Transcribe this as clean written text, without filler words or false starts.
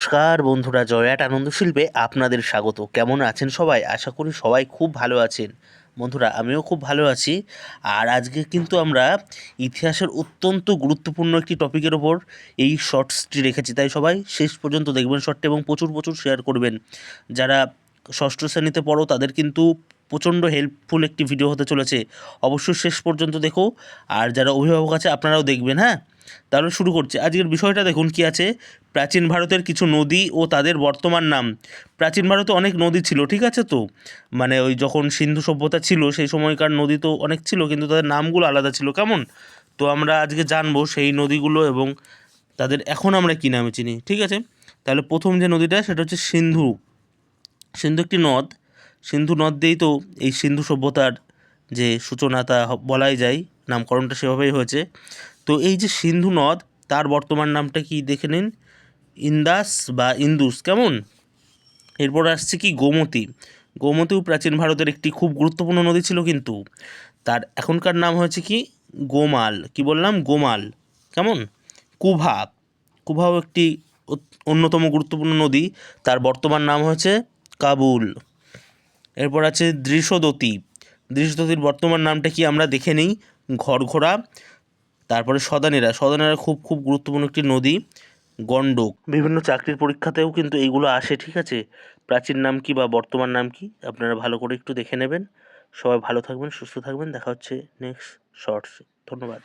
নমস্কার বন্ধুরা, জয়াট আনন্দ শিল্পে আপনাদের স্বাগত। কেমন আছেন সবাই? আশা করি সবাই খুব ভালো আছেন। বন্ধুরা, আমিও খুব ভালো আছি। আর আজকে কিন্তু আমরা ইতিহাসের অত্যন্ত গুরুত্বপূর্ণ একটি টপিকের ওপর এই শর্টসটি রেখেছি, তাই সবাই শেষ পর্যন্ত দেখবেন শর্টটি এবং প্রচুর প্রচুর শেয়ার করবেন। যারা ষষ্ঠ শ্রেণীতে পড়ো তাদের কিন্তু প্রচণ্ড হেল্পফুল একটি ভিডিও হতে চলেছে, অবশ্যই শেষ পর্যন্ত দেখো। আর যারা অভিভাবক আছে আপনারাও দেখবেন, হ্যাঁ। তাহলে শুরু করছি। আজকের বিষয়টা দেখুন কি আছে, প্রাচীন ভারতের কিছু নদী ও তাদের বর্তমান নাম। প্রাচীন ভারতে অনেক নদী ছিল, ঠিক আছে? তো মানে ওই যখন সিন্ধু সভ্যতা ছিল সেই সময়কার নদী তো অনেক ছিল, কিন্তু তাদের নামগুলো আলাদা ছিল। কেমন? তো আমরা আজকে জানবো সেই নদীগুলো এবং তাদের এখন আমরা কী নামে চিনি, ঠিক আছে? তাহলে প্রথম যে নদীটা সেটা হচ্ছে সিন্ধু। সিন্ধু একটি নদ। সিন্ধু নদ দিয়েই তো এই সিন্ধু সভ্যতার যে সূচনা তা বলাই যায়, নামকরণটা সেভাবেই হয়েছে। তো এই যে সিন্ধু নদ, তার বর্তমান নামটা কি দেখে নিন, ইন্দাস বা ইন্দুস। কেমন? এরপর আসছে কি গোমতী। গোমতীও প্রাচীন ভারতের একটি খুব গুরুত্বপূর্ণ নদী ছিল, কিন্তু তার এখনকার নাম হয়েছে কি গোমাল। কি বললাম? গোমাল। কেমন? কুভা। কুভাও একটি অন্যতম গুরুত্বপূর্ণ নদী, তার বর্তমান নাম হয়েছে কাবুল। এরপর আছে দৃশদতী। দৃশদতীর বর্তমান নামটা কি আমরা দেখে নিই, ঘরঘোড়া। তারপরে সদানেরা। সদানেরা খুব খুব গুরুত্বপূর্ণ একটি নদী, গণ্ডক। বিভিন্ন চাকরির পরীক্ষাতেও কিন্তু এইগুলো আসে, ঠিক আছে? প্রাচীন নাম কি বা বর্তমান নাম কি আপনারা ভালো করে একটু দেখে নেবেন। সবাই ভালো থাকবেন, সুস্থ থাকবেন। দেখা হচ্ছে নেক্সট শর্টস। ধন্যবাদ।